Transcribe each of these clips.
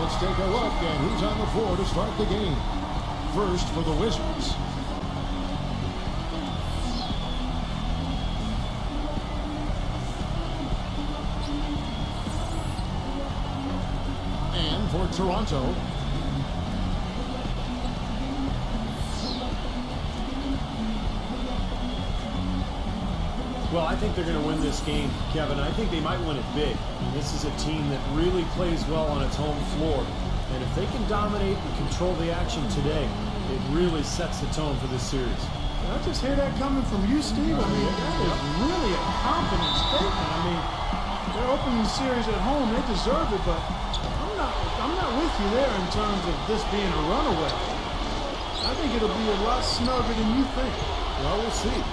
let's take a look at who's on the floor to start the game. First for the Wizards. And for Toronto. Well, I think they're going to win this game, Kevin. I think they might win it big. This is a team that really plays well on its home floor. And if they can dominate and control the action today, it really sets the tone for this series. I just hear that coming from you, Steve. I mean, that is really a confident statement. I mean, they're opening the series at home. They deserve it, but I'm not with you there in terms of this being a runaway. I think it'll be a lot snugger than you think. Well, we'll see.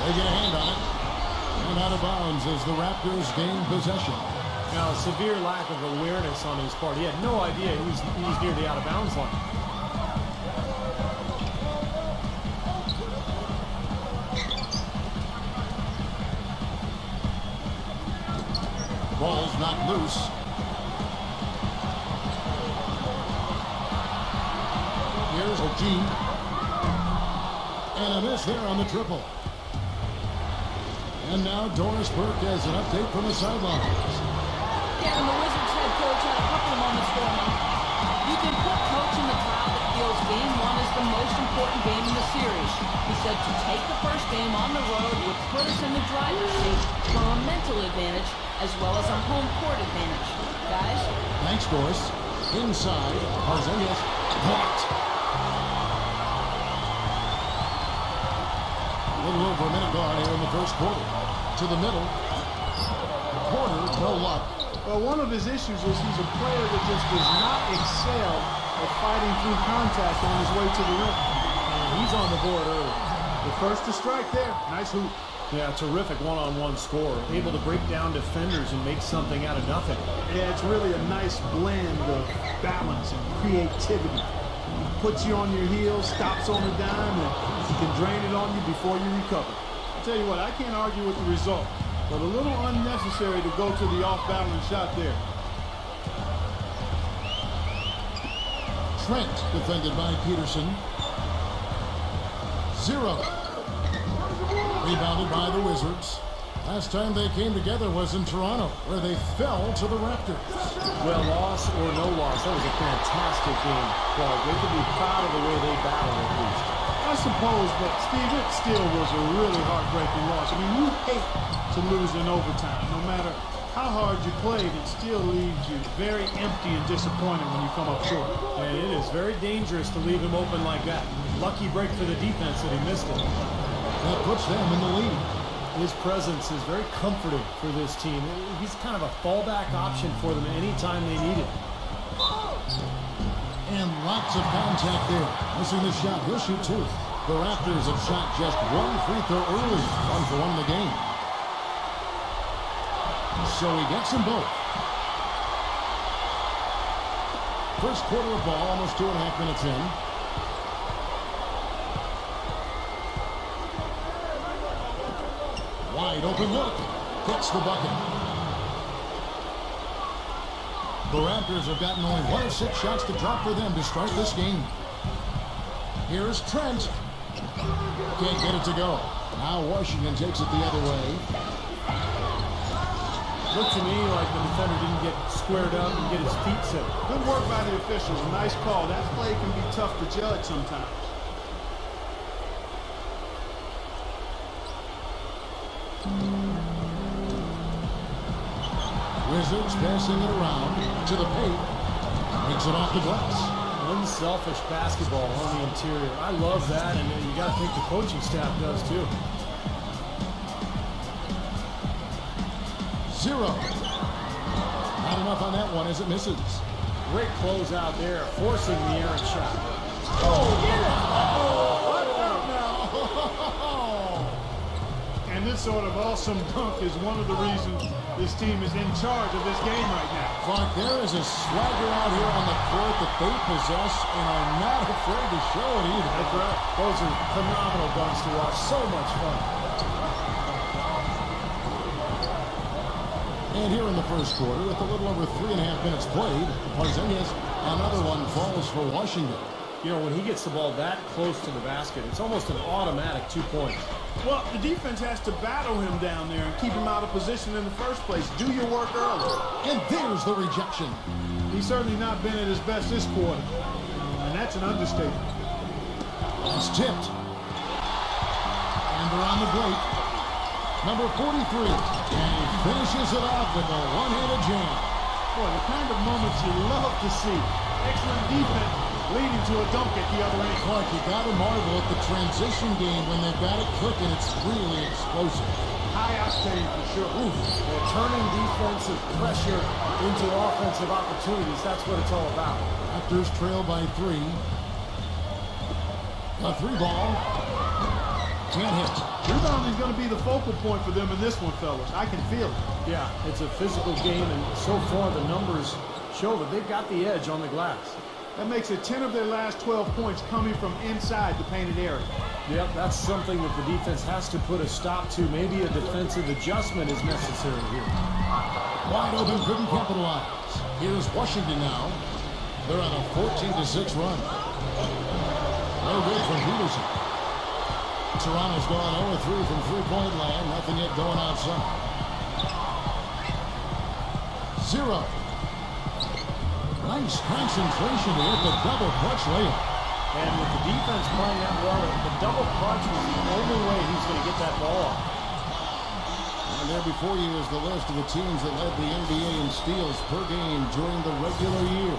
They get a hand on it. And out of bounds as the Raptors gain possession. Now, a severe lack of awareness on his part. He had no idea he was near the out-of-bounds line. Ball's not loose. Here's O'Gee. And a miss there on the triple. And now Doris Burke has an update from the sidelines. Kevin, the Wizards head coach had a couple of moments for me. You can put coach in the crowd that feels game one is the most important game in the series. He said to take the first game on the road would put us in the driver's seat for a mental advantage as well as a home court advantage. Guys? Thanks, Doris. Inside, Porzingis blocked. A little over a minute gone here in the first quarter. To the middle. Porter, no luck. Well, one of his issues is he's a player that just does not excel at fighting through contact on his way to the rim. And he's on the board early. The first to strike there. Nice hoop. Yeah, terrific one-on-one score. Able to break down defenders and make something out of nothing. Yeah, it's really a nice blend of balance and creativity. He puts you on your heels, stops on a dime, and he can drain it on you before you recover. I'll tell you what, I can't argue with the result, but a little unnecessary to go to the off-balance shot there. Trent defended by Peterson. 0. Rebounded by the Wizards. Last time they came together was in Toronto, where they fell to the Raptors. Well, loss or no loss, that was a fantastic game. Well, they can be proud of the way they battled at least. I suppose, but Steve, it still was a really heartbreaking loss. I mean, you hate to lose in overtime. No matter how hard you played, it still leaves you very empty and disappointed when you come up short. And it is very dangerous to leave him open like that. Lucky break for the defense that he missed it. That puts them in the lead. His presence is very comforting for this team. He's kind of a fallback option for them anytime they need it. And lots of contact there. Missing the shot. He'll shoot 2. The Raptors have shot just 1 free throw early. 1 for 1 in the game. So he gets them both. First quarter of ball, almost 2.5 minutes in. Wide open look. Gets the bucket. The Raptors have gotten only 1 of 6 shots to drop for them to start this game. Here's Trent. Can't get it to go. Now Washington takes it the other way. Looked to me like the defender didn't get squared up and get his feet set. Good work by the officials. Nice call. That play can be tough to judge sometimes. Wizards passing it around to the paint. Makes it off the glass. Unselfish basketball on the interior. I love that, and you got to think the coaching staff does too. 0. Not enough on that one as it misses. Great close out there, forcing the errant shot. Oh, get it! Oh, what about now? And this sort of awesome dunk is one of the reasons this team is in charge of this game right now. Clark, there is a swagger out here on the court that they possess and are not afraid to show it either. That's right. Those are phenomenal dunks to watch. So much fun. And here in the first quarter, with a little over 3.5 minutes played, Porzingis, another one falls for Washington. You know, when he gets the ball that close to the basket, it's almost an automatic 2 points. Well, the defense has to battle him down there and keep him out of position in the first place. Do your work early. And there's the rejection. He's certainly not been at his best this quarter. And that's an understatement. It's tipped. And they're on the break. Number 43. And he finishes it off with a one-handed jam. Boy, the kind of moments you love to see. Excellent defense leading to a dunk at the other end. Clark, you got to marvel at the transition game when they've got it clicking. It's really explosive. High octane for sure. Oof. Well, turning defensive pressure into offensive opportunities, that's what it's all about. Raptors trail by 3. A 3 ball. Can't hit. Rebounding is going to be the focal point for them in this one, fellas. I can feel it. Yeah, it's a physical game, and so far the numbers show that they've got the edge on the glass. That makes it 10 of their last 12 points coming from inside the painted area. Yep, that's something that the defense has to put a stop to. Maybe a defensive adjustment is necessary here. Wide open, couldn't capitalize. Here's Washington now. They're on a 14-6 run. No good from Peterson. Toronto's gone 0-3 from three-point land. Nothing yet going outside. 0. Nice concentration here, the double clutch layup. And with the defense playing out well, the double clutch was the only way he's going to get that ball off. And there before you is the list of the teams that led the NBA in steals per game during the regular year.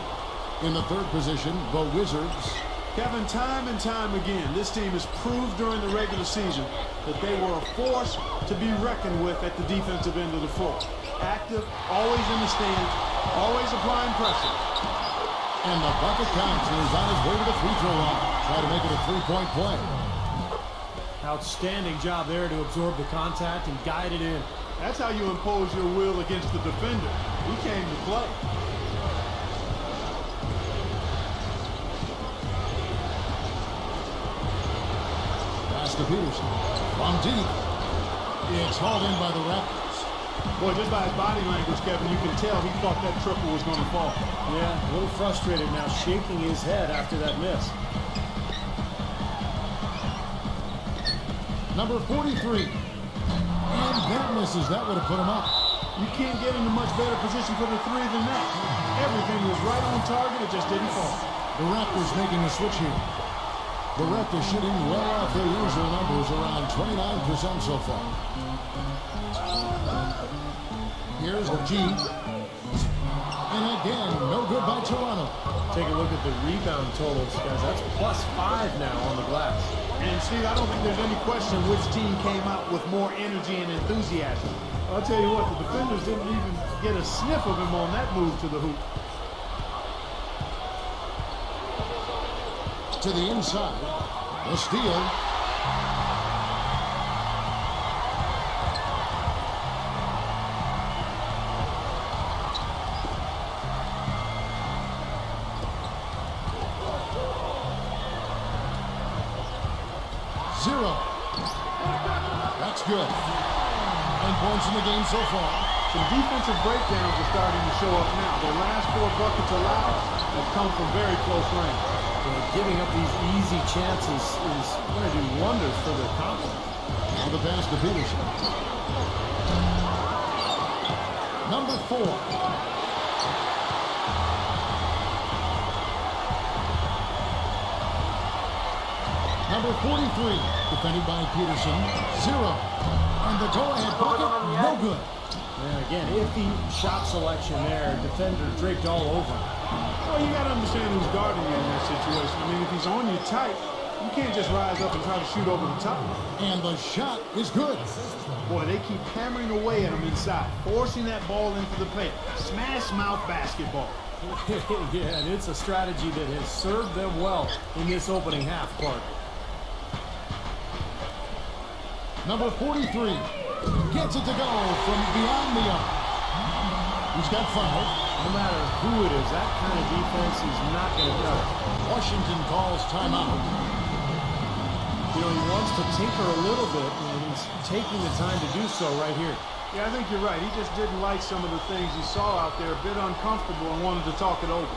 In the third position, the Wizards. Kevin, time and time again, this team has proved during the regular season that they were a force to be reckoned with at the defensive end of the floor. Active, always in the stands, always applying pressure. And the bucket counts, and he's on his way to the free throw line. Try to make it a three-point play. Outstanding job there to absorb the contact and guide it in. That's how you impose your will against the defender. He came to play. Pass to Peterson. From deep. It's hauled in by the Raptors. Boy, just by his body language, Kevin, you can tell he thought that triple was going to fall. Yeah, a little frustrated now, shaking his head after that miss. Number 43. And that misses. That would have put him up. You can't get into much better position for the three than that. Everything was right on target. It just didn't fall. The Raptors making the switch here. The Raptors shooting well off their usual numbers, around 29% so far. Here's G. And again, no good by Toronto. Take a look at the rebound totals, guys. That's +5 now on the glass. And Steve, I don't think there's any question which team came out with more energy and enthusiasm. I'll tell you what, the defenders didn't even get a sniff of him on that move to the hoop. To the inside. The steal. Zero. That's good. 9 points in the game so far. Some defensive breakdowns are starting to show up now. Their last 4 buckets allowed have come from very close range. Giving up these easy chances is going to do wonders for their confidence. Now the pass to Peterson. Number 4. Number 43, defended by Peterson, 0. And the go-ahead bucket, no good. Yeah, again, iffy shot selection there. Defender draped all over him. Well, you got to understand who's guarding you in that situation. I mean, if he's on you tight, you can't just rise up and try to shoot over the top. And the shot is good. Boy, they keep hammering away at him inside, forcing that ball into the paint. Smash mouth basketball. Yeah, and it's a strategy that has served them well in this opening half, Clark. Number 43 gets it to go from beyond the arc. He's got 5. No matter who it is, that kind of defense is not going to cut it. Washington calls timeout. You know, he wants to tinker a little bit, and he's taking the time to do so right here. Yeah, I think you're right. He just didn't like some of the things he saw out there, a bit uncomfortable, and wanted to talk it over.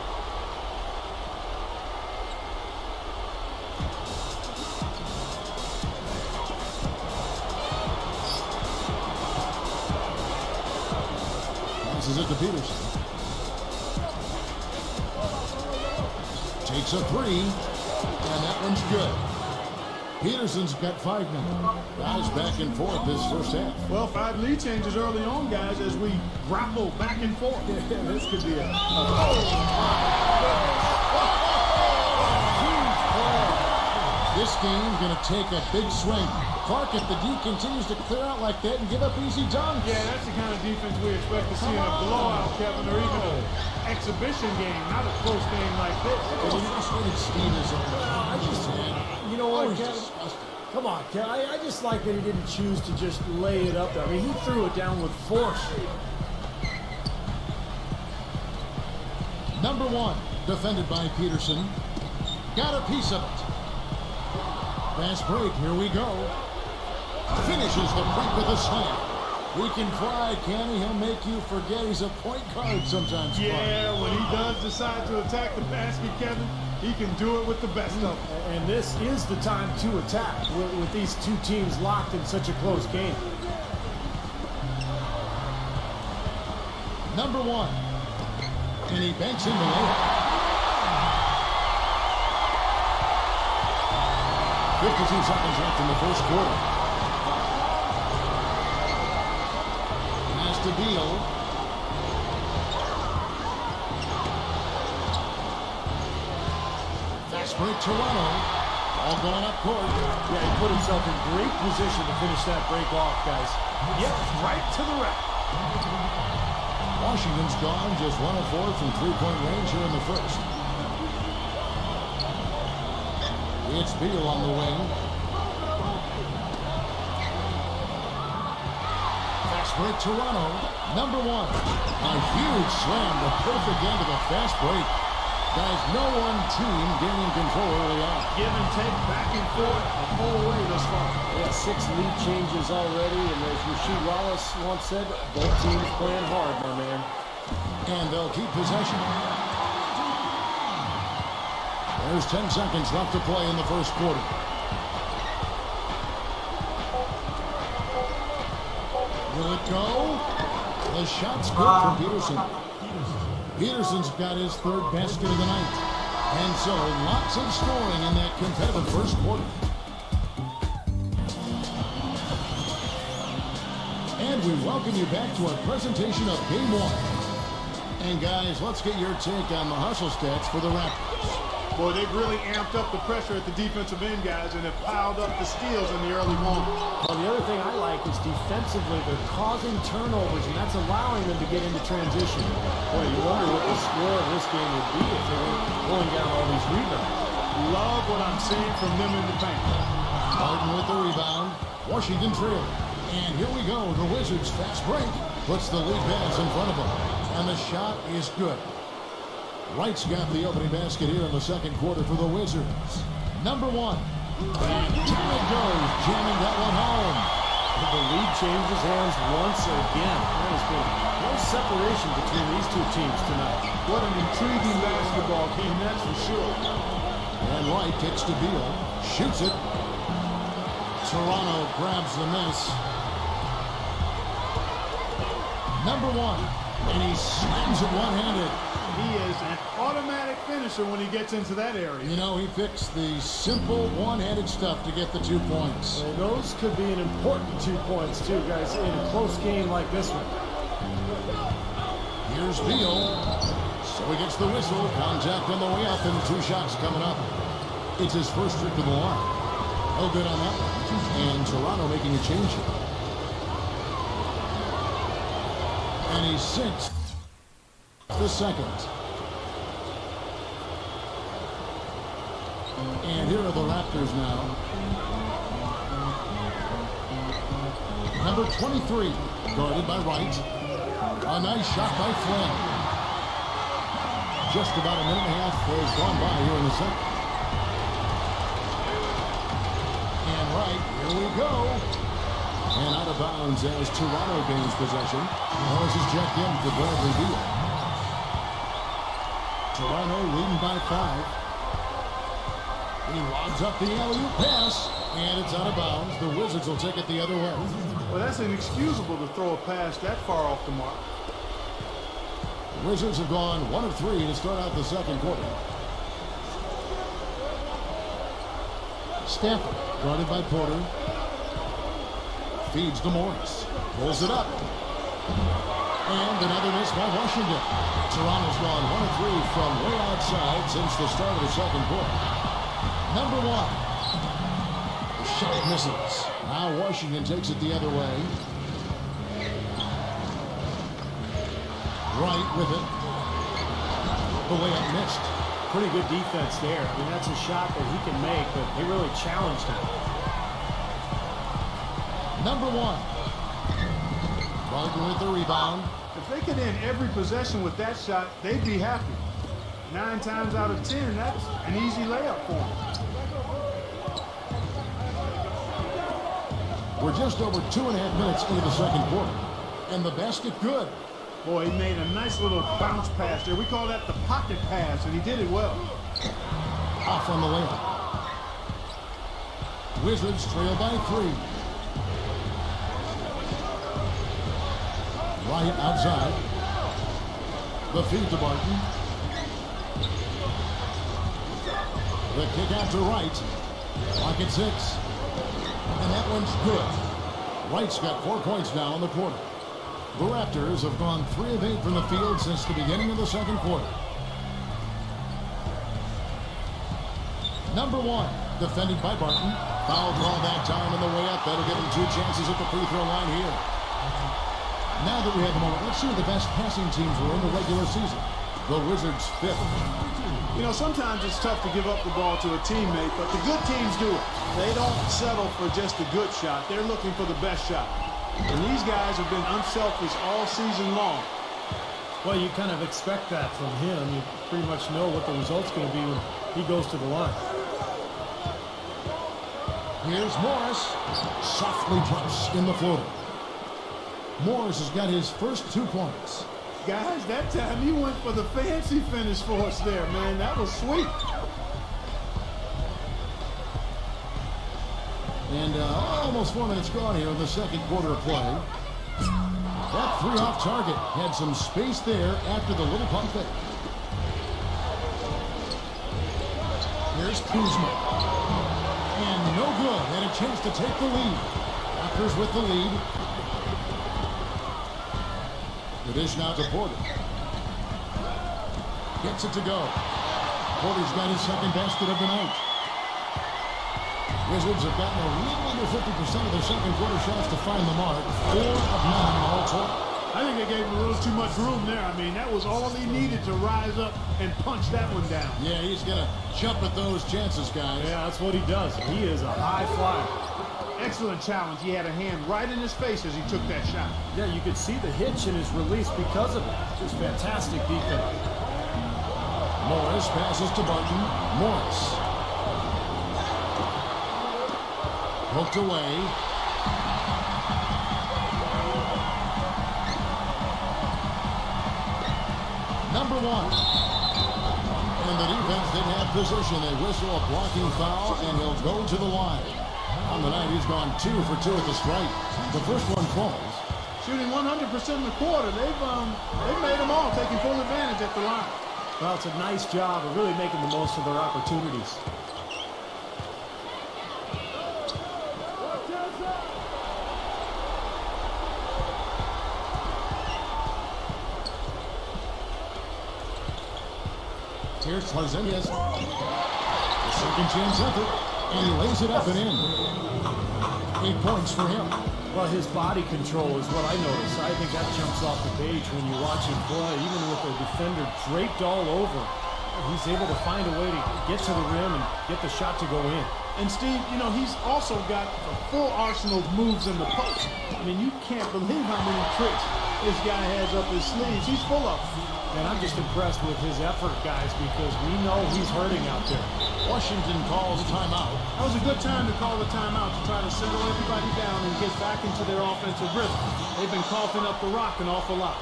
Passes it to Peterson. Takes a three, and that one's good. Peterson's got 5 now. Guys back and forth this first half. Well, 5 lead changes early on, guys, as we grapple back and forth. Yeah, this could be a huge play. This game's going to take a big swing. Clark, if the D continues to clear out like that and give up easy dunks. Yeah, that's the kind of defense we expect to see in a blowout, Kevin, or even an exhibition game, not a close game like this. And you just wanted Stevens on the I just, you know what, Kevin? disgusting. Come on, Kevin. I just like that he didn't choose to just lay it up there. I mean, he threw it down with force. Number 1, defended by Peterson. Got a piece of it. Fast break, here we go. Finishes the break with a slam. He can fly, can he? He'll make you forget he's a point guard sometimes. Yeah, when he does decide to attack the basket, Kevin, he can do it with the best of them. And this is the time to attack with these two teams locked in such a close game. Number 1. And he banks in the layup. 52 seconds left in the first quarter. Pass to Beal. Fast break Toronto. All going up court. Yeah, he put himself in great position to finish that break off, guys. Yep, right to the rack. Washington's gone just 1 of 4 from three-point range here in the first. It's Beal on the wing. Fast break Toronto. Number 1. A huge slam, the perfect end of a fast break. Guys, no one team gaining control early on. Give and take, back and forth, the whole way thus far. Yeah, 6 lead changes already, and as Rasheed Wallace once said, both teams playing hard, my man. And they'll keep possession. There's 10 seconds left to play in the first quarter. Will it go? The shot's good for Peterson. Peterson's got his 3rd basket of the night. And so, lots of scoring in that competitive first quarter. And we welcome you back to our presentation of Game 1. And guys, let's get your take on the hustle stats for the Raptors. Boy, they've really amped up the pressure at the defensive end, guys, and have piled up the steals in the early moment. Well, the other thing I like is defensively, they're causing turnovers, and that's allowing them to get into transition. Boy, you wonder what the score of this game would be if they were pulling down all these rebounds. Love what I'm seeing from them in the paint. Harden with the rebound. Washington trailing. And here we go. The Wizards' fast break puts the lead pass in front of them. And the shot is good. Wright's got the opening basket here in the second quarter for the Wizards. Number 1. And here it goes, jamming that one home. The lead changes hands once again. There has been no separation between these two teams tonight. What an intriguing basketball game, that's for sure. And Wright kicks to Beal. Shoots it. Toronto grabs the miss. Number 1. And he slams it one-handed. He is an automatic finisher when he gets into that area. You know, he picks the simple one-handed stuff to get the 2 points. And those could be an important 2 points, too, guys, in a close game like this one. Here's Beal. So he gets the whistle. Contact on the way up, and 2 shots coming up. It's his first trip to the line. No good on that one. And Toronto making a change here. And he sinks the second. And here are the Raptors now. Number 23, guarded by Wright. A nice shot by Flynn. Just about a minute and a half has gone by here in the second. And Wright, here we go. And out of bounds as Toronto gains possession. Morris is checked in for Bradley Beal. Toronto leading by 5. He lobs up the alley-oop pass, and it's out of bounds. The Wizards will take it the other way. Well, that's inexcusable to throw a pass that far off the mark. The Wizards have gone 1 of 3 to start out the second quarter. Stanford, guarded by Porter. Feeds to Morris. Pulls it up. And another miss by Washington. Toronto's gone 1 of 3 from way outside since the start of the second quarter. Number 1. The shot misses. Now Washington takes it the other way. Right with it. The layup missed. Pretty good defense there. I mean, that's a shot that he can make, but they really challenged him. Number 1. Barton with the rebound. If they could end every possession with that shot, they'd be happy. 9 times out of 10, that's an easy layup for them. We're just over 2.5 minutes into the second quarter. And the basket good. Boy, he made a nice little bounce pass there. We call that the pocket pass, and he did it well. Off on the layup. Wizards trail by 3. Right outside. The feed to Barton. The kick out to Wright. Clock at 6. And that one's good. Wright's got 4 points now in the quarter. The Raptors have gone 3 of 8 from the field since the beginning of the second quarter. Number 1, defended by Barton. Foul call that time on the way up. That'll give him 2 chances at the free throw line here. Now that we have the moment, let's see who the best passing teams were in the regular season. The Wizards 5th. You know, sometimes it's tough to give up the ball to a teammate, but the good teams do it. They don't settle for just a good shot. They're looking for the best shot. And these guys have been unselfish all season long. Well, you kind of expect that from him. You pretty much know what the result's going to be when he goes to the line. Here's Morris. Softly drops in the floater. Morris has got his first 2 points. Guys, that time he went for the fancy finish for us there, man. That was sweet. And almost 4 minutes gone here in the second quarter of play. That 3 off target had some space there after the little pump fake. Here's Kuzma. And no good. Had a chance to take the lead. Raptors with the lead. The dish now to Porter. Gets it to go. Porter's got his second basket of the night. Wizards have gotten a little under 50% of their second quarter shots to find the mark. 4 of 9 all total. I think they gave him a little too much room there. I mean, that was all he needed to rise up and punch that one down. Yeah, he's going to jump at those chances, guys. Yeah, that's what he does. He is a high flyer. Excellent challenge. He had a hand right in his face as he took that shot. Yeah, you could see the hitch in his release because of it. Just fantastic defense. Morris passes to Barton. Morris. Hooked away. Number 1. And the defense didn't have position. They whistle a blocking foul, and he'll go to the line. On the night, he's gone 2 for 2 at the stripe. The first one falls. Shooting 100% in the quarter. They've made them all, taking full advantage at the line. Well, it's a nice job of really making the most of their opportunities. Here's Larzenius. The second chance effort. And he lays it up and in. 8 points for him. Well, his body control is what I notice. I think that jumps off the page when you watch him play. Even with the defender draped all over, he's able to find a way to get to the rim and get the shot to go in. And Steve, you know, he's also got a full arsenal of moves in the post. I mean, you can't believe how many tricks this guy has up his sleeves. He's full of them. And I'm just impressed with his effort, guys, because we know he's hurting out there. Washington calls timeout. That was a good time to call the timeout to try to settle everybody down and get back into their offensive rhythm. They've been coughing up the rock an awful lot.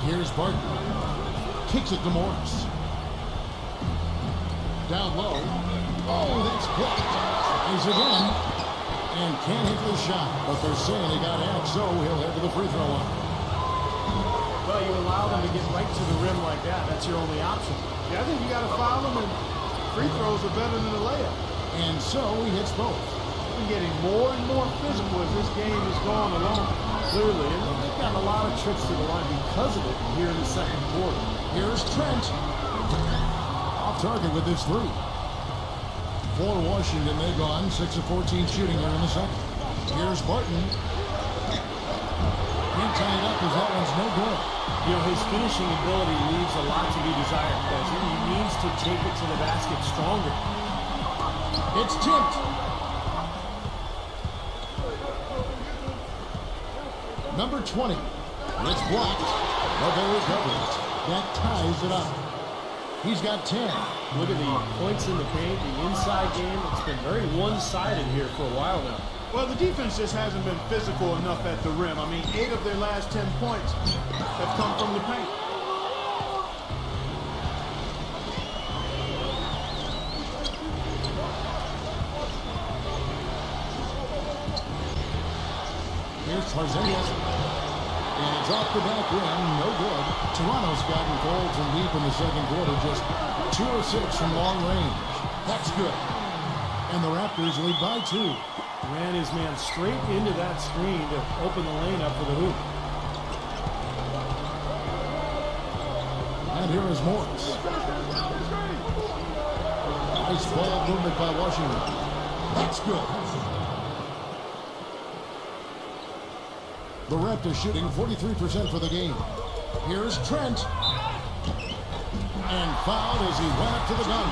Here's Barton. Kicks it to Morris. Down low. Oh, that's blocked. Tries again. And can't hit the shot. But they're saying he got out, so he'll head to the free throw line. Well, you allow them to get right to the rim like that. That's your only option. Yeah, I think you got to foul them, and free throws are better than a layup. And so he hits both. They're getting more and more physical as this game has gone along. Clearly, and they've gotten a lot of trips to the line because of it here in the second quarter. Here's Trent. Off target with this three. For Washington, they've gone 6 of 14 shooting here in the second. Here's Barton. Can't tie it up because that one's no good. You know, his finishing ability leaves a lot to be desired because he needs to take it to the basket stronger. It's tipped. Number 20. It's blocked, but they recover it. That ties it up. He's got 10. Look at the points in the paint, the inside game. It's been very one-sided here for a while now. Well, the defense just hasn't been physical enough at the rim. I mean, 8 of their last 10 points have come from the paint. Here's Tarzanian. And it's off the back rim, no good. Toronto's gotten cold from deep in the second quarter, just 2 of 6 from long range. That's good. And the Raptors lead by 2. Ran his man straight into that screen to open the lane up for the hoop. And here is Morris. Nice ball movement by Washington. That's good. The Raptors shooting 43% for the game. Here's Trent. And fouled as he went up to the gun.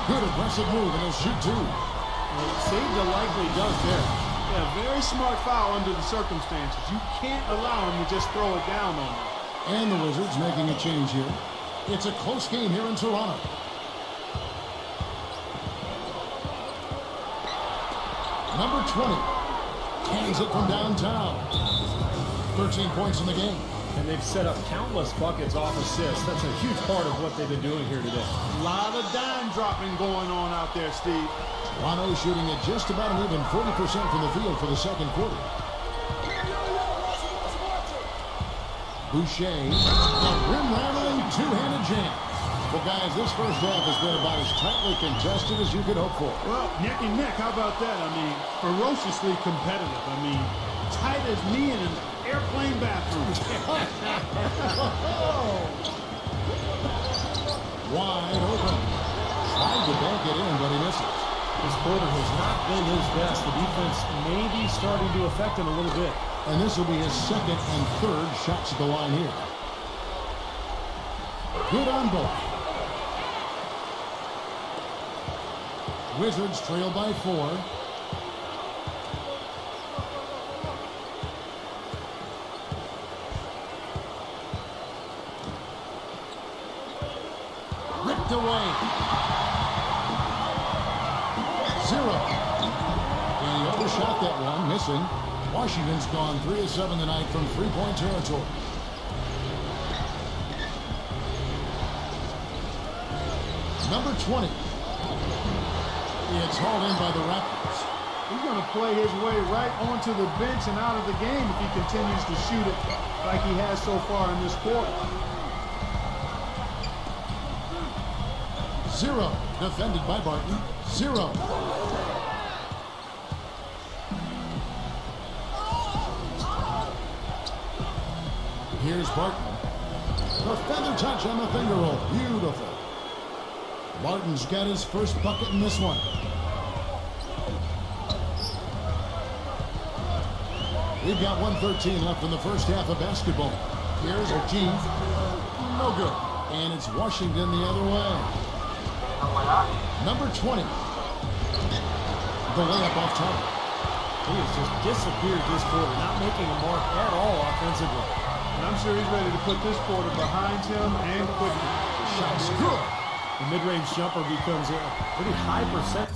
Good aggressive move, and he'll shoot 2. Well, saved a likely dunk there. Yeah, very smart foul under the circumstances. You can't allow him to just throw it down on you. And the Wizards making a change here. It's a close game here in Toronto. Number 20. Cans it from downtown. 13 points in the game. And they've set up countless buckets off assists. That's a huge part of what they've been doing here today. A lot of dime dropping going on out there, Steve. Toronto shooting at just about an even 40% from the field for the second quarter. Boucher, a rim-rattling two-handed jam. Well, guys, this first half has been about as tightly contested as you could hope for. Well, neck and neck, how about that? I mean, ferociously competitive. I mean, tight as me in an airplane bathroom. Wide open. Tried to bank it in, but he misses. This quarter has not been his best. The defense may be starting to affect him a little bit. And this will be his second and third shots at the line here. Good on both. Wizards trail by 4. Ripped away. 0. And he overshot that one, missing. Washington's gone 3 of 7 tonight from three-point territory. Number 20. It's hauled in by the Raptors. He's going to play his way right onto the bench and out of the game if he continues to shoot it like he has so far in this quarter. 0. Defended by Barton. 0. Here's Barton. The feather touch on the finger roll. Beautiful. Barton's got his first bucket in this one. We've got 1:13 left in the first half of basketball. Here's O'Keefe. No good. And it's Washington the other way. Number 20. The layup off target. He has just disappeared this quarter, not making a mark at all offensively. And I'm sure he's ready to put this quarter behind him and quickly. The shot's good. The mid-range jumper becomes a pretty high percent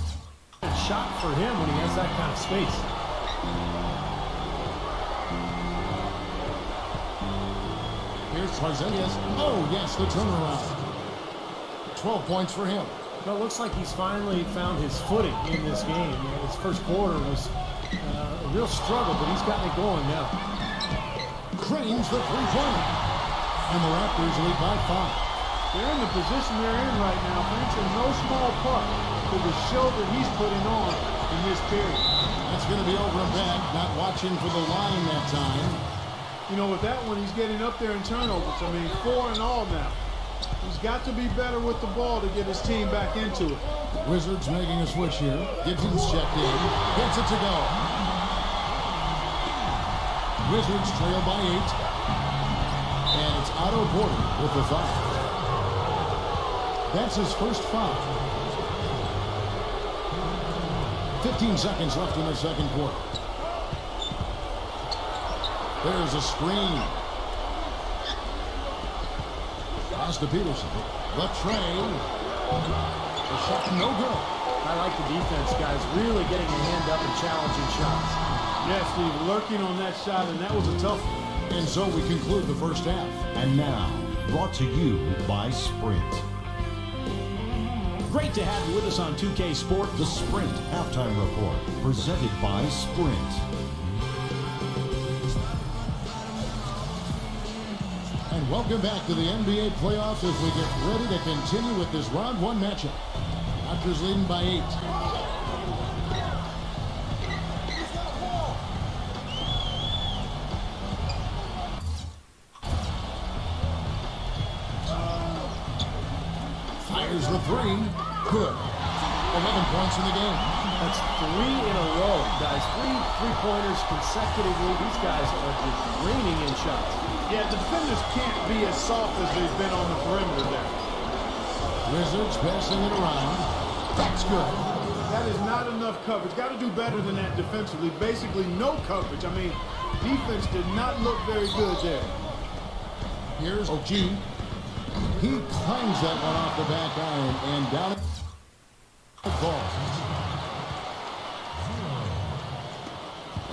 shot for him when he has that kind of space. Here's Tarzanias. Oh, yes, the turnaround. 12 points for him. Well, it looks like he's finally found his footing in this game. You know, his first quarter was a real struggle, but he's gotten it going now. Cranes the three-pointer. And the Raptors lead by 5. They're in the position they're in right now, thanks in no small part to the show that he's putting on in this period. That's going to be over a bed. Not watching for the line that time. You know, with that one, he's getting up there in turnovers. I mean, 4 in all now. He's got to be better with the ball to get his team back into it. Wizards making a switch here. Gibson's checked in. Gets it to go. Wizards trail by 8. And it's Otto Porter with the foul. That's his first foul. 15 seconds left in the second quarter. There's a screen. Pass to Peterson. Left tray. The shot no good. I like the defense, guys, really getting a hand up and challenging shots. Yeah, Steve, lurking on that shot, and that was a tough one. And so we conclude the first half. And now, brought to you by Sprint. Great to have you with us on 2K Sport. The Sprint Halftime Report, presented by Sprint. And welcome back to the NBA playoffs as we get ready to continue with this round 1 matchup. Raptors leading by 8. Fires the 3. Good. 11 points in the game. That's 3 in a row, guys. 3 three-pointers consecutively. These guys are just raining in shots. Yeah, defenders can't be as soft as they've been on the perimeter there. Wizards passing it around. That's good. That is not enough coverage. Got to do better than that defensively. Basically no coverage. I mean, defense did not look very good there. Here's OG. He claims that one off the back iron and down it falls.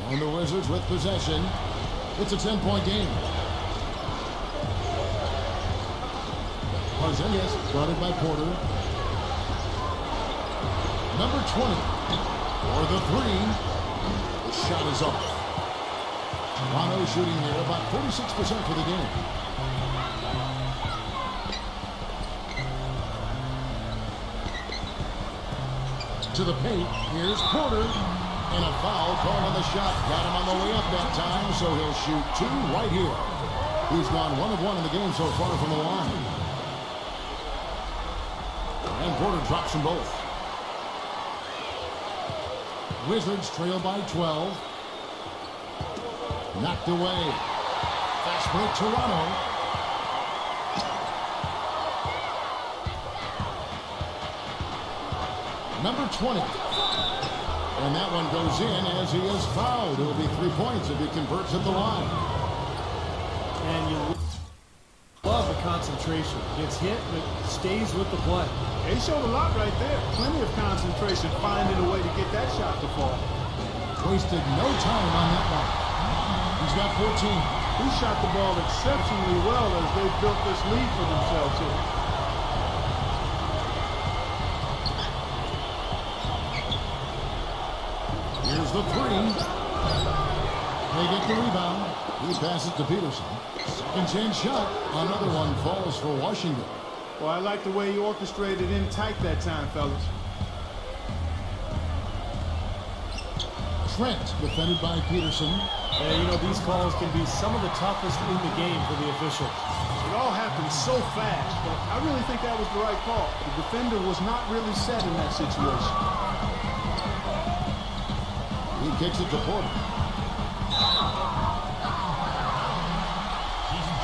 And the Wizards with possession. It's a 10-point game. Tarzanias guarded by Porter. Number 20 for the 3. The shot is off. Toronto shooting here about 46% for the game. To the paint. Here's Porter. And a foul call on the shot. Got him on the way up that time, so he'll shoot 2 right here. He's gone 1 of 1 in the game so far from the line. And Porter drops them both. Wizards trail by 12. Knocked away. Fast break Toronto. Number 20. And that one goes in as he is fouled. It will be 3 points if he converts at the line. And you love the concentration. Gets hit, but stays with the play. They showed a lot right there. Plenty of concentration, finding a way to get that shot to fall. Wasted no time on that one. He's got 14. He shot the ball exceptionally well as they built this lead for themselves here. Here's the 3. They get the rebound. He passes to Peterson. Second chance shot. Another one falls for Washington. Well, I like the way he orchestrated in tight that time, fellas. Trent defended by Peterson. And, you know, these calls can be some of the toughest in the game for the officials. It all happened so fast, but I really think that was the right call. The defender was not really set in that situation. He kicks it to Porter.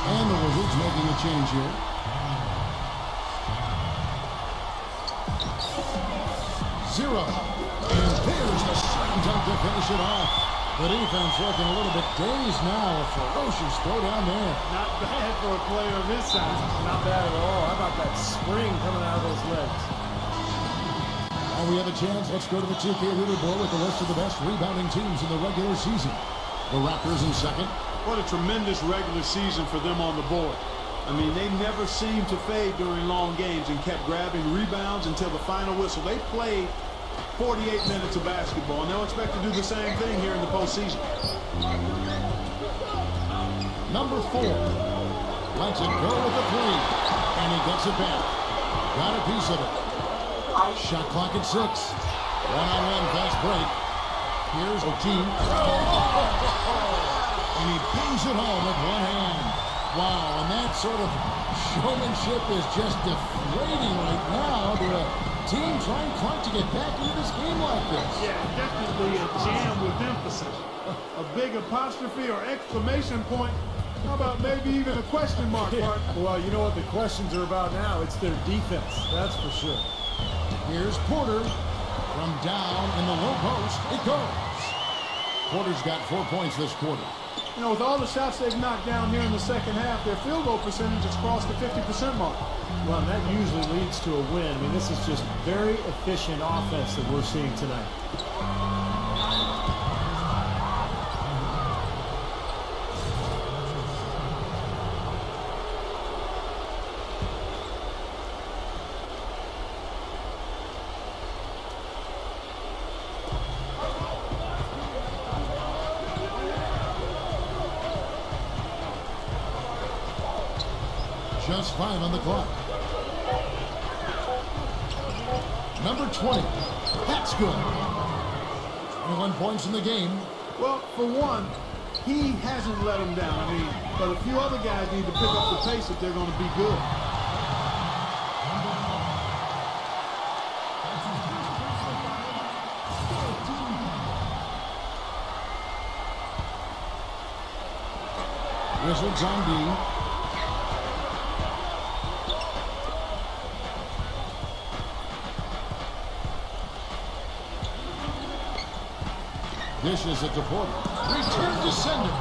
And the Wizards making a change here. 0. And there's the slam dunk to finish it off. The defense looking a little bit dazed now. A ferocious throw down there. Not bad for a player of his size. Not bad at all. How about that spring coming out of those legs? Now we have a chance. Let's go to the 2K leaderboard with the list of the best rebounding teams in the regular season. The Raptors in second. What a tremendous regular season for them on the board. I mean, they never seemed to fade during long games and kept grabbing rebounds until the final whistle. They played 48 minutes of basketball, and they'll expect to do the same thing here in the postseason. Number 4. Lets it go with the 3. And he gets it back. Got a piece of it. Shot clock at 6. One-on-one fast break. Here's O'Keefe. And he bangs it home with one hand. Wow, and that sort of showmanship is just deflating right now to a team trying to get back into this game like this. Yeah, definitely a jam with emphasis. A big apostrophe or exclamation point. How about maybe even a question mark, Mark? Well, you know what the questions are about now? It's their defense, that's for sure. Here's Porter. From down in the low post, it goes. Porter's got 4 points this quarter. You know, with all the shots they've knocked down here in the second half, their field goal percentage has crossed the 50% mark. Well, and that usually leads to a win. I mean, this is just very efficient offense that we're seeing tonight. Just 5 on the clock. Number 20. That's good. 21 points in the game. Well, for one, he hasn't let them down. I mean, but a few other guys need to pick up the pace if they're going to be good. Wizards on D. Dishes it to Porter. Return to sender.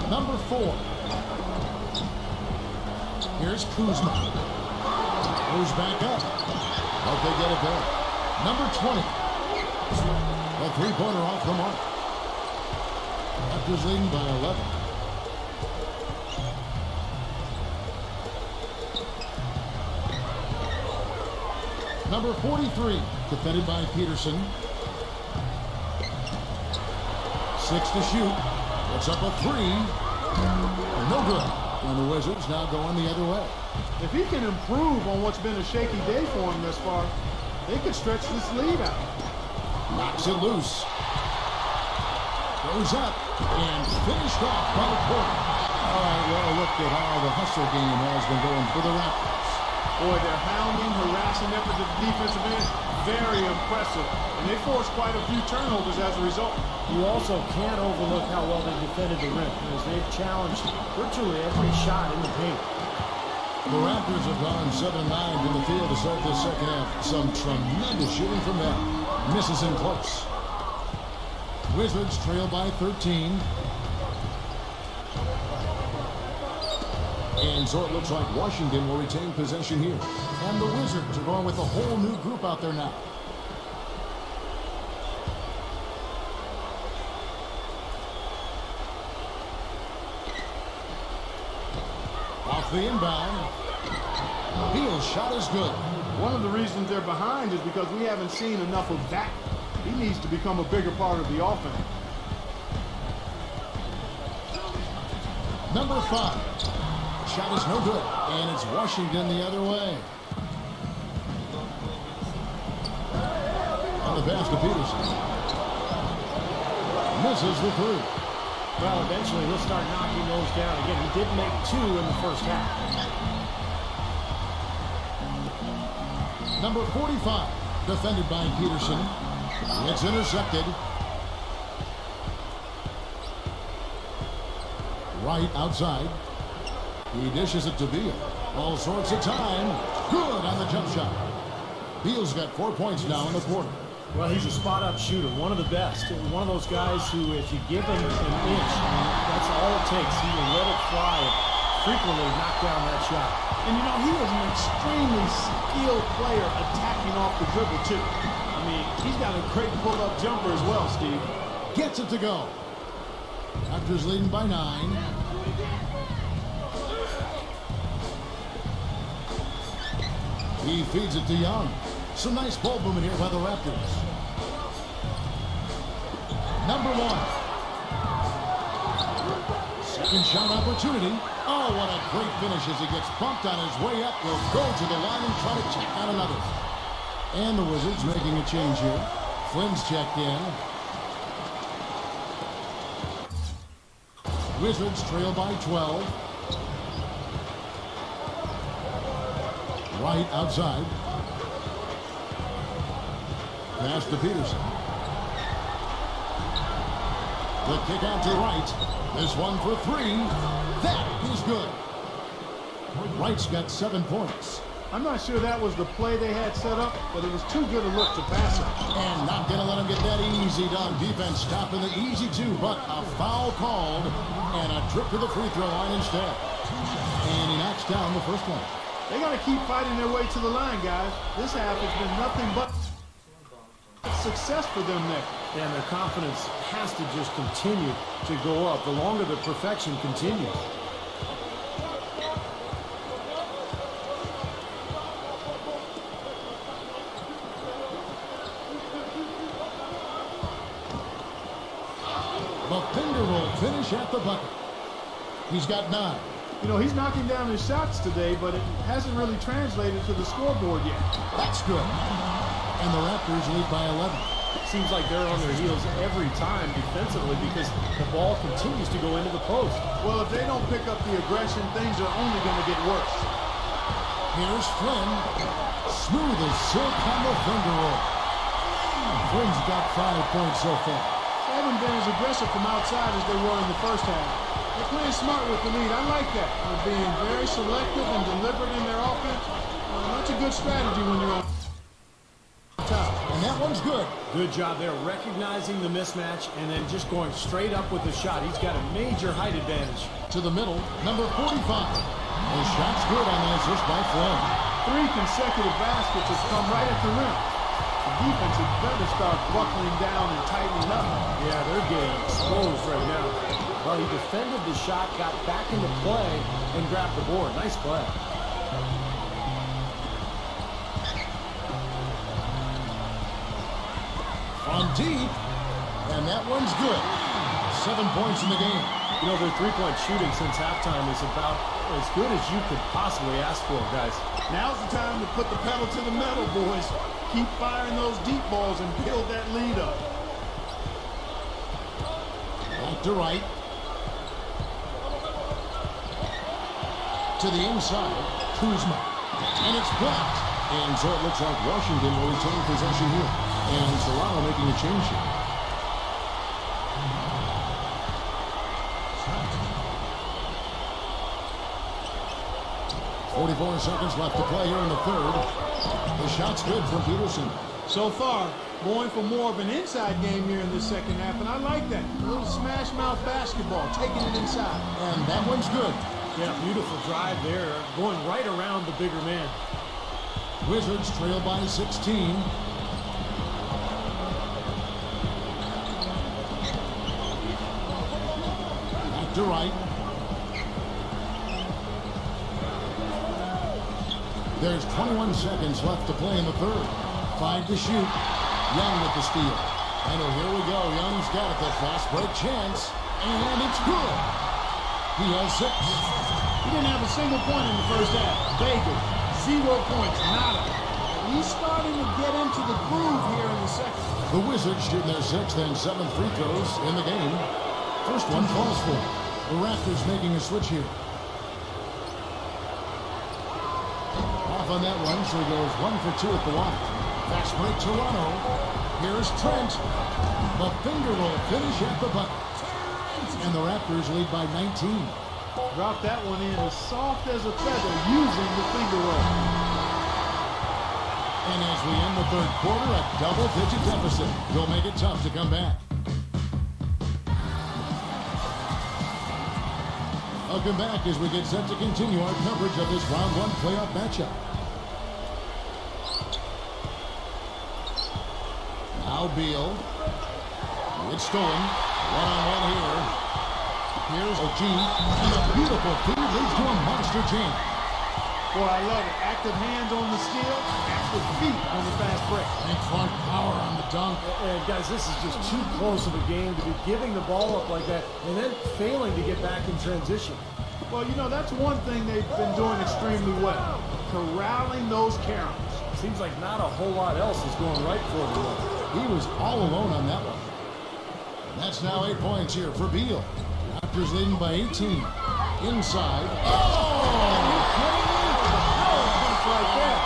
Number 4. Here's Kuzma. Moves back up. Hope they get it there. Number 20. A three-pointer off the mark. Raptors leading by 11. Number 43, defended by Peterson. 6 to shoot. Puts up a 3. No good. And the Wizards now going the other way. If he can improve on what's been a shaky day for him thus far, they could stretch this lead out. Knocks it loose. Goes up and finished off by Porter. All right, well, look at how the hustle game has been going for the Raptors. Boy, their hounding, harassing efforts at the defensive end, very impressive. And they forced quite a few turnovers as a result. You also can't overlook how well they defended the rim, as they've challenged virtually every shot in the paint. The Raptors have gone 7-9 from the field to start this second half. Some tremendous shooting from them. Misses in close. Wizards trail by 13. And so it looks like Washington will retain possession here. And the Wizards are going with a whole new group out there now. Off the inbound. Beal's shot is good. One of the reasons they're behind is because we haven't seen enough of that. He needs to become a bigger part of the offense. Number 5. Shot is no good, and it's Washington the other way. On the pass to Peterson. Misses the 3. Well, eventually he'll start knocking those down. Again, he did make 2 in the first half. Number 45, defended by Peterson. It's intercepted. Right outside. He dishes it to Beal. All sorts of time. Good on the jump shot. Beal's got 4 points now in the quarter. Well, he's a spot-up shooter, one of the best. One of those guys who, if you give him an inch, that's all it takes. He will let it fly and frequently knock down that shot. And, you know, he is an extremely skilled player attacking off the dribble, too. I mean, he's got a great pull-up jumper as well, Steve. Gets it to go. Raptors leading by 9. He feeds it to Young. Some nice ball movement here by the Raptors. Number 1. Second shot opportunity. Oh, what a great finish as he gets bumped on his way up. Will go to the line and try to check out another. And the Wizards making a change here. Flynn's checked in. Wizards trail by 12. Right outside. Pass to Peterson. The kick out to Wright. This one for 3. That is good. Wright's got 7 points. I'm not sure that was the play they had set up, but it was too good a look to pass it. And not going to let him get that easy done. Defense stopping the easy 2, but a foul called and a trip to the free throw line instead. And he knocks down the first one. They got to keep fighting their way to the line, guys. This half has been nothing but success for them there. And their confidence has to just continue to go up the longer the perfection continues. The finger roll finish at the bucket. He's got 9. You know, he's knocking down his shots today, but it hasn't really translated to the scoreboard yet. That's good. And the Raptors lead by 11. Seems like they're on their heels every time defensively because the ball continues to go into the post. Well, if they don't pick up the aggression, things are only going to get worse. Here's Flynn. Smooth as silk on the finger roll. Flynn's got 5 points so far. They haven't been as aggressive from outside as they were in the first half. They're playing smart with the lead. I like that. They're being very selective and deliberate in their offense. That's a good strategy when you're on top. And that one's good. Good job there recognizing the mismatch and then just going straight up with the shot. He's got a major height advantage. To the middle, number 45. The shot's good on the assist by Flynn. 3 consecutive baskets has come right at the rim. The defense had better start buckling down and tightening up. Yeah, they're getting exposed right now. Well, he defended the shot, got back into play, and grabbed the board. Nice play. On deep, and that one's good. 7 points in the game. You know, their three-point shooting since halftime is about as good as you could possibly ask for, guys. Now's the time to put the pedal to the metal, boys. Keep firing those deep balls and build that lead up. Back to Wright. To the inside, Kuzma. And it's blocked. And so it looks like Washington will retain possession here. And Toronto making a change here. .44 seconds left to play here in the third. The shot's good from Peterson. So far, going for more of an inside game here in this second half, and I like that. A little smash mouth basketball, taking it inside. And that one's good. Yeah, beautiful drive there, going right around the bigger man. Wizards trail by 16. Back to Wright. There's 21 seconds left to play in the third. 5 to shoot. Young with the steal. And here we go. Young's got it. The fast break chance. And it's good. He has 6. He didn't have a single point in the first half. Vegas, 0 points, nada. He's starting to get into the groove here in the second. The Wizards shooting their 6th and 7th free throws in the game. First one falls for. The Raptors making a switch here. Off on that one, so he goes 1 for 2 at the line. Fast break Toronto. Here's Trent. The finger roll finish at the bucket. And the Raptors lead by 19. Drop that one in as soft as a feather using the finger roll. And as we end the third quarter, a double-digit deficit will make it tough to come back. Welcome back as we get set to continue our coverage of this round one playoff matchup. Now Beal. It's stolen. One-on-one here. Here's O'G. And a beautiful feed leads to a monster jam. Boy, I love it. Active hands on the steal, active feet on the fast break. And Clark power on the dunk. And guys, this is just too close of a game to be giving the ball up like that and then failing to get back in transition. Well, you know, that's one thing they've been doing extremely well. Corralling those carries. Seems like not a whole lot else is going right for them. He was all alone on that one. And that's now 8 points here for Beal. Raptors leading by 18. Inside. Oh! Right there.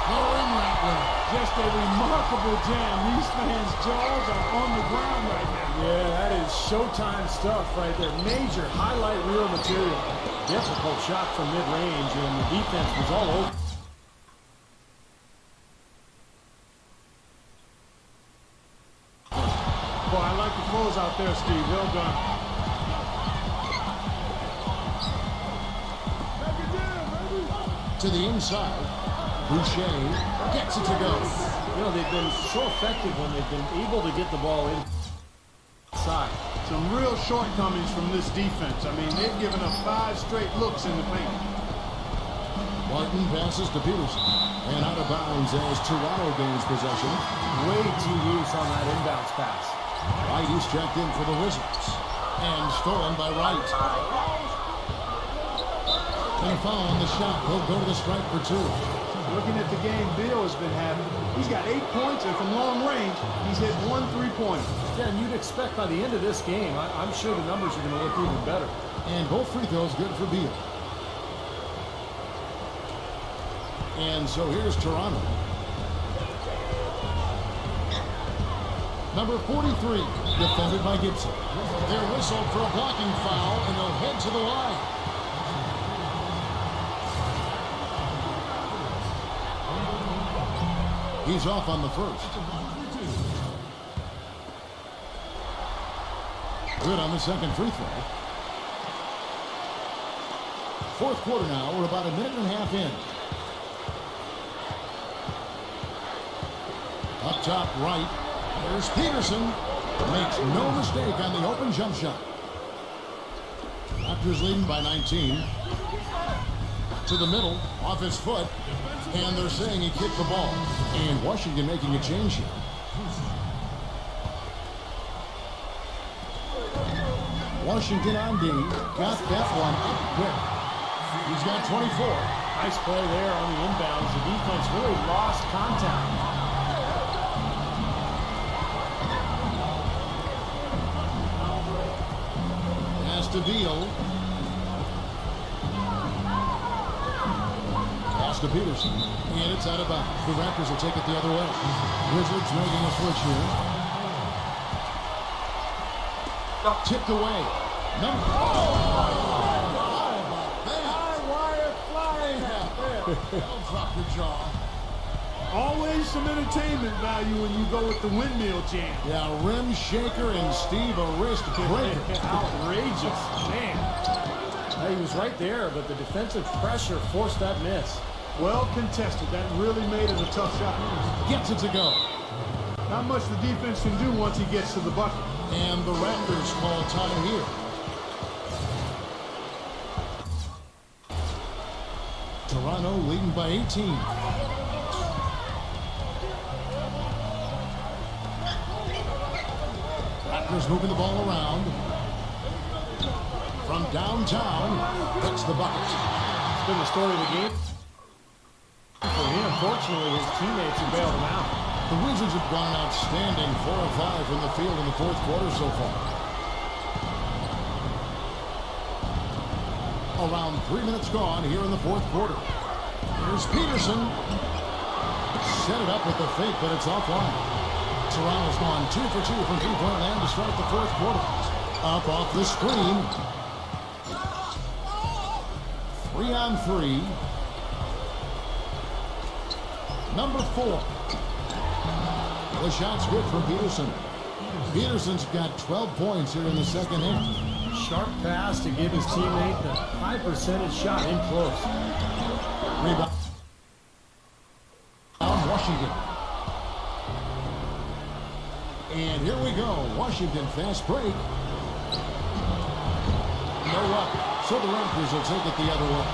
No rim right there. Just a remarkable jam. These fans' jaws are on the ground right now. Yeah, that is Showtime stuff right there. Major highlight reel material. Difficult shot from mid-range, and the defense was all over. Boy, I like the close out there, Steve. Well done. To the inside. Boucher gets it to go. You know, they've been so effective when they've been able to get the ball inside. Some real shortcomings from this defense. I mean, they've given up 5 straight looks in the paint. Martin passes to Peterson. And out of bounds as Toronto gains possession. Way too loose on that inbounds pass. Wright is checked in for the Wizards. And stolen by Wright. And a foul on the shot. He'll go to the strike for 2. Looking at the game Beal has been having, he's got 8 points, and from long range, he's hit 1 3-pointer. Yeah, and you'd expect by the end of this game, I'm sure the numbers are going to look even better. And both free throws good for Beal. And so here's Toronto. Number 43, defended by Gibson. They're whistled for a blocking foul, and they'll head to the line. He's off on the first. Good on the second free throw. Fourth quarter now. We're about a minute and a half in. Up top right. There's Peterson. Makes no mistake on the open jump shot. Raptors leading by 19. To the middle. Off his foot. And they're saying he kicked the ball. And Washington making a change here. Washington on D. Got that one up quick. He's got 24. Nice play there on the inbounds. The defense really lost contact. Pass to Beal. Pass to Peterson. And it's out of bounds. The Raptors will take it the other way. Wizards making a switch here. Tipped away. Number That'll drop your jaw. Always some entertainment value when you go with the windmill jam. Yeah, rim shaker and Steve a wrist breaker. Outrageous, man. He was right there, but the defensive pressure forced that miss. Well contested. That really made it a tough shot. Gets it to go. Not much the defense can do once he gets to the bucket. And the Raptors call time here. Toronto leading by 18. Raptors moving the ball around. From downtown, that's the bucket. It's been the story of the game. For him, unfortunately, his teammates have bailed him out. The Wizards have gone outstanding, 4 of 5 from the field in the fourth quarter so far. Around 3 minutes gone here in the fourth quarter. Here's Peterson. Set it up with the fake, but it's offline. Toronto's gone 2 for 2 from three-point land to start the fourth quarter. Up off the screen. 3-on-3. Number 4. The shot's good from Peterson. Peterson's got 12 points here in the second half. Sharp pass to give his teammate the high percentage shot in close. Rebound. Washington. And here we go. Washington fast break. No up. So the Raptors will take it the other way.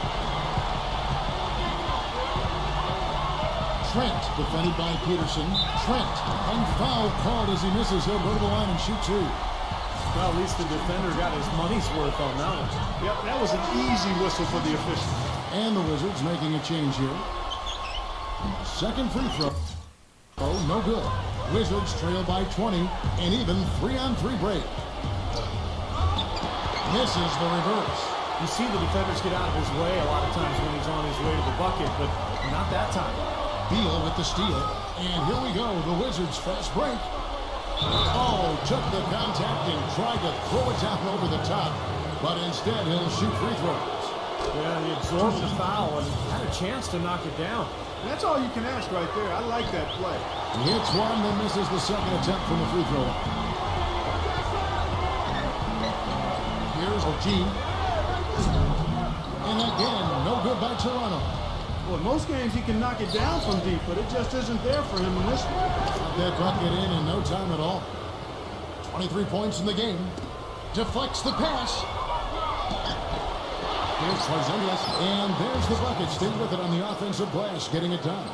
Trent defended by Peterson. Trent, and foul called as he misses. He'll go to the line and shoot 2. Well, at least the defender got his money's worth on that one. Yep, that was an easy whistle for the official. And the Wizards making a change here. Second free throw. Oh, no good. Wizards trail by 20, and even 3-on-3 break. Misses the reverse. You see the defenders get out of his way a lot of times when he's on his way to the bucket, but not that time. Beal with the steal. And here we go. The Wizards fast break. Oh, took the contact and tried to throw it down over the top. But instead, he'll shoot free throws. Yeah, he absorbed the foul and had a chance to knock it down. That's all you can ask right there. I like that play. He hits one, then misses the second attempt from the free throw line. Here's O'Gee. And again, no good by Toronto. Well, in most games he can knock it down from deep, but it just isn't there for him in this one. Got that bucket in no time at all. 23 points in the game. Deflects the pass. Here's Porzingis, and there's the bucket. Stay with it on the offensive glass, getting it done.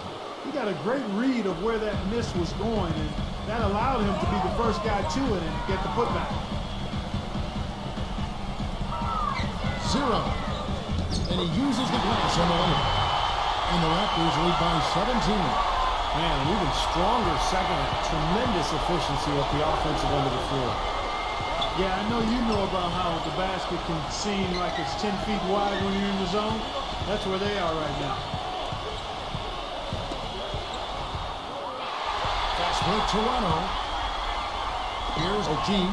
He got a great read of where that miss was going, and that allowed him to be the first guy to it and get the putback. 0. And he uses the glass on the layup. And the Raptors lead by 17. Man, an even stronger second half. Tremendous efficiency at the offensive end of the floor. Yeah, I know you know about how the basket can seem like it's 10 feet wide when you're in the zone. That's where they are right now. Fast break Toronto. Here's O'Gee.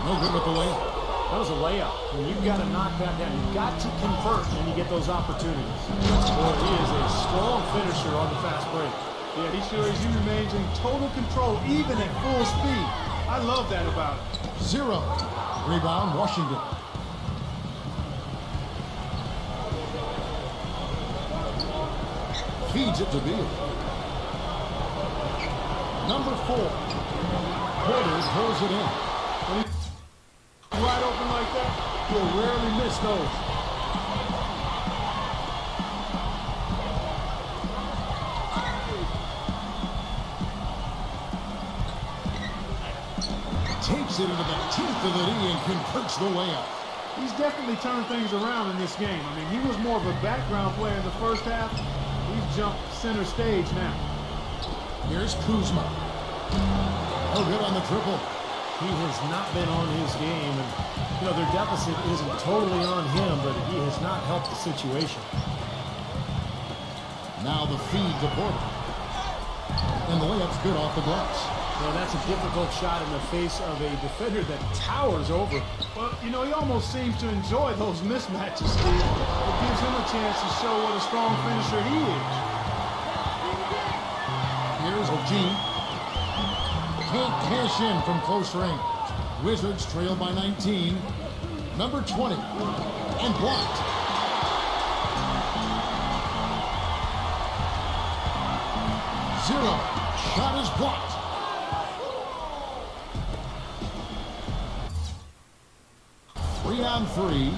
No good with the layup. That was a layup. When you've got to knock that down, you've got to convert when you get those opportunities. Boy, he is a strong finisher on the fast break. Yeah, he sure is. He remains in total control, even at full speed. I love that about it. 0. Rebound, Washington. Feeds it to Beal. Number 4. Porter pulls it in. When he's wide open like that, he'll rarely miss those. Takes it into the teeth of the knee and converts the layup. He's definitely turned things around in this game. I mean, he was more of a background player in the first half. He's jumped center stage now. Here's Kuzma. No good on the triple. He has not been on his game. And, you know, their deficit isn't totally on him, but he has not helped the situation. Now the feed to Porter. And the layup's good off the glass. Well, that's a difficult shot in the face of a defender that towers over. Well, you know, he almost seems to enjoy those mismatches, Steve. It gives him a chance to show what a strong finisher he is. Here's O'Gee. Can't cash in from close range. Wizards trail by 19. Number 20. And blocked. Zero. Shot is blocked. On 3.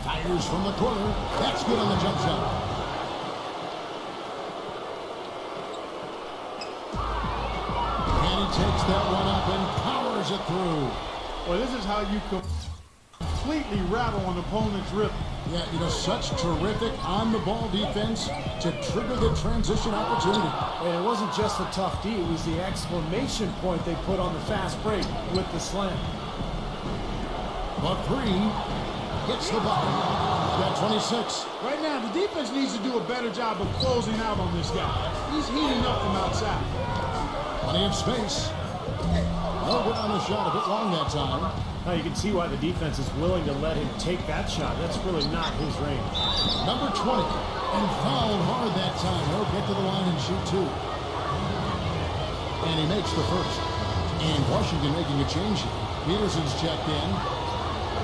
Fires from the corner. That's good on the jump shot. And he takes that one up and powers it through. Well, this is how you completely rattle an opponent's rhythm. Yeah, you know, such terrific on-the-ball defense to trigger the transition opportunity. And it wasn't just a tough D, it was the exclamation point they put on the fast break with the slam. But 3 gets the bucket. Got 26. Right now, the defense needs to do a better job of closing out on this guy. He's heating up from outside. Plenty of space. No good on the shot, a bit long that time. Now you can see why the defense is willing to let him take that shot. That's really not his range. Number 20, and fouled hard that time. He'll get to the line and shoot two. And he makes the first. And Washington making a change here. Peterson's checked in.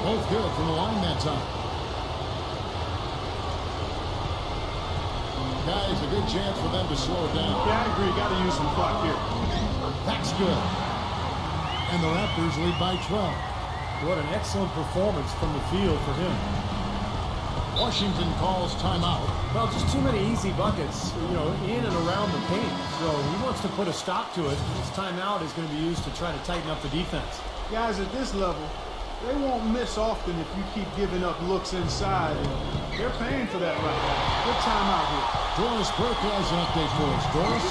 Both good from the line that time. Guys, a good chance for them to slow it down. Yeah, I agree. Got to use some clock here. That's good. And the Raptors lead by 12. What an excellent performance from the field for him. Washington calls timeout. Well, just too many easy buckets, in and around the paint. So he wants to put a stop to it. This timeout is going to be used to try to tighten up the defense. Guys, at this level, they won't miss often if you keep giving up looks inside. And they're paying for that right now. Good timeout here. Doris Burke has an update for us. Doris?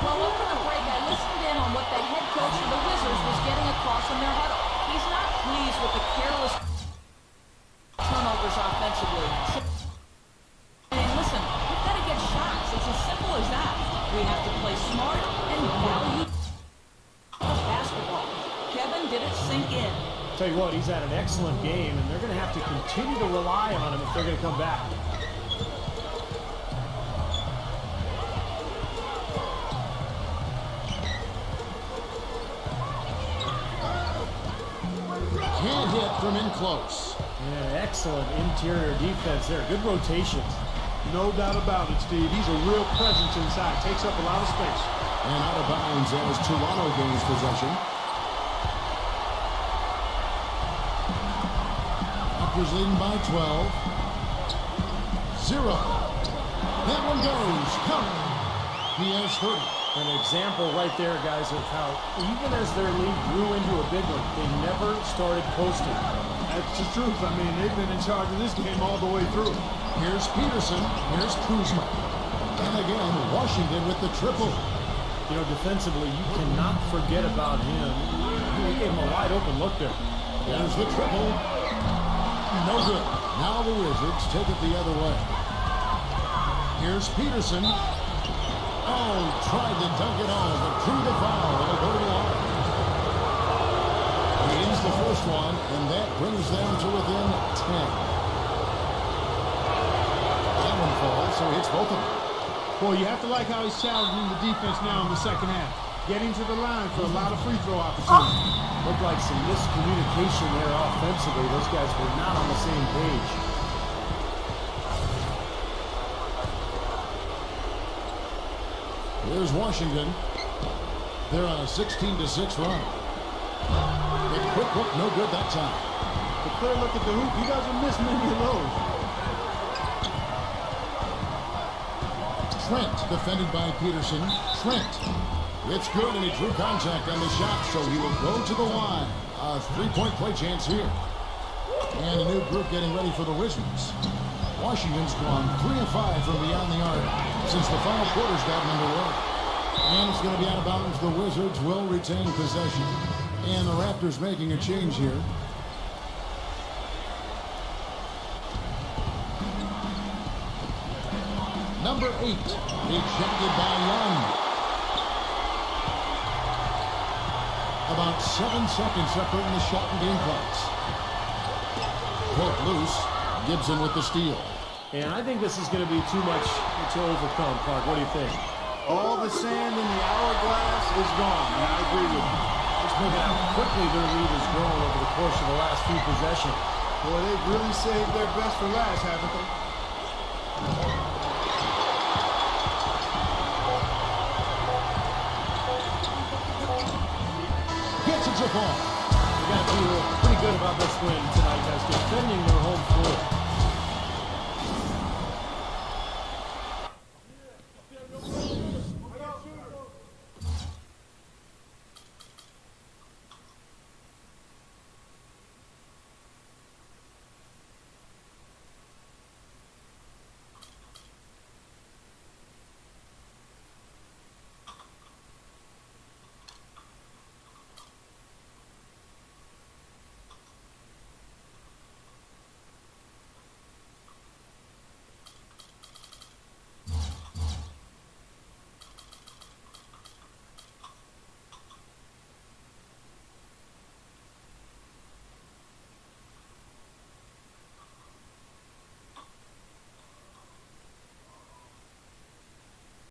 Well, over the break, I listened in on what the head coach of the Wizards was getting across in their huddle. He's not pleased with the careless turnovers offensively. And listen, we've got to get shots. It's as simple as that. We have to play smart and value basketball. Kevin, did it sink in? Tell you what, he's had an excellent game, and they're going to have to continue to rely on him if they're going to come back. Can't hit from in close. Yeah, excellent interior defense there. Good rotations. No doubt about it, Steve. He's a real presence inside. Takes up a lot of space. And out of bounds as Toronto gains possession. Raptors leading by 12. 0. That one goes. Count. He has 30. An example right there, guys, of how even as their lead grew into a big one, they never started coasting. That's the truth. I mean, they've been in charge of this game all the way through. Here's Peterson. Here's Kuzma. And again, Washington with the triple. Defensively, you cannot forget about him. He gave him a wide open look there. There's the triple. No good. Now the Wizards take it the other way. Here's Peterson. Oh, tried to dunk it on, but drew the foul. It'll go to the line. He ends the first one, and that brings them to within 10. That one falls, so it's both of them. Boy, you have to like how he's challenging the defense now in the second half. Getting to the line for a lot of free throw opportunities. Looked like some miscommunication there offensively. Those guys were not on the same page. Here's Washington. They're on a 16-6 run. A quick hook, no good that time. A clear look at the hoop. He doesn't miss many of those. Trent, defended by Peterson. Trent. It's good, and he drew contact on the shot, so he will go to the line. A three-point play chance here. And a new group getting ready for the Wizards. Washington's gone 3 of 5 from beyond the arc since the final quarter's gotten underway. And it's going to be out of bounds. The Wizards will retain possession. And the Raptors making a change here. Number 8, ejected by Young. About 7 seconds separating the shot and game clocks. Broke loose. Gibson with the steal. And I think this is going to be too much to overcome, Clark. What do you think? All the sand in the hourglass is gone, and I agree with you. Just look at how quickly their lead has grown over the course of the last few possessions. Boy, they've really saved their best for last, haven't they? Gets it to fall. They got to feel pretty good about this win tonight, guys. Defending their home floor.